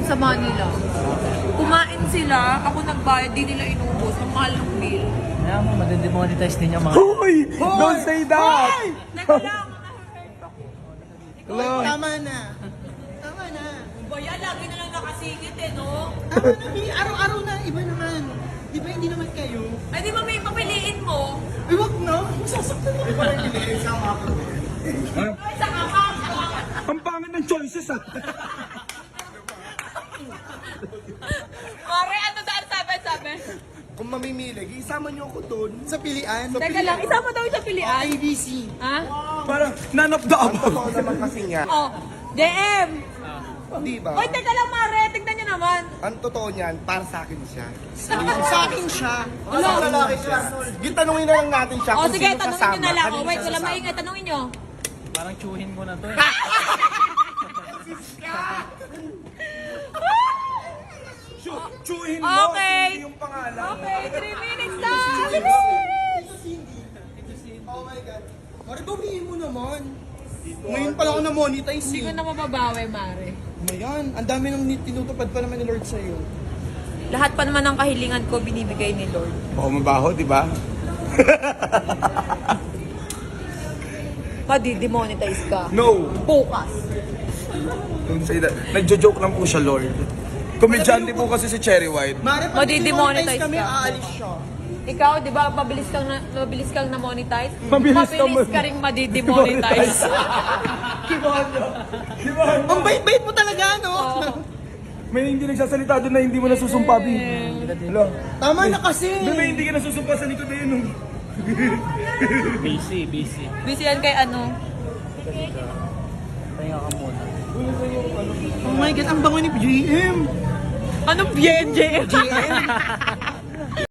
sa Manila. Kumain sila, ako nagbayad, di nila inubos. Ang mahal ng bill. Kaya mo, madidemonetize din yung mga... Hoy! Don't say that! Teka lang, na-hurt ako. Hello? Tama na. Tama na. Baya, lagi na lang nakasingit eh, no? Tama na, Bi. Araw-araw na. Iba naman. Di ba hindi naman kayo? Ay, di ba may papiliin mo? Ay, wag na. Masasaktan na. Iba rin hindi. Sama ako. Ay, sa kamang! Ang pangit ng choices ah! Mare, ano daan sabi? Kung mamimili, isama niyo ako doon. Sa pilian. Teka lang, isama daw sa pilian. ABC. Ha? Parang none of the Ang above. totoo naman kasi nga, Oh, DM! di ba? Oy, teka lang, Mare, tignan nyo naman. Ang totoo niyan, para sa akin siya. Sa akin siya. Ano? Lalaki siya. Gitanungin na lang natin siya Oh, kung sige, sino tanungin kasama. nyo na lang. Oh, kanino wait, siya wala sasama. maingay, tanungin nyo. Parang tsuhin mo na to eh. Chuhin mo, Okay. hindi yung pangalan. Okay, 3 minutes na! Bilis! Oh my God. Mare, bawiin mo naman. Ngayon pala ako na-monetize Hindi ko eh. na mababawi, Mare. Mayan, ang dami nang tinutupad pa naman ni Lord sa'yo. Lahat pa naman ng kahilingan ko binibigay ni Lord. Oo, mabaho, di ba? Madi-demonetize ka. No! Bukas. Don't say that. Nagjo-joke lang po siya, Lord. Komedyante po kasi si Cherry White. Mare, pag Madi-demonetize demonetize kami, ka. aalis siya. Ikaw, di ba, mabilis kang na-monetize? Mabilis ka rin madi-demonetize. Ang bait-bait mo talaga, no? May hindi nagsasalita doon na hindi mo nasusumpa, Bi. Hello? Tama na kasi. May hindi ka nasusumpa sa likod na yun. Busy. Busy yan kay ano? Pahinga ka muna. Oh my God, ang bango ni GM. Anong BNJ?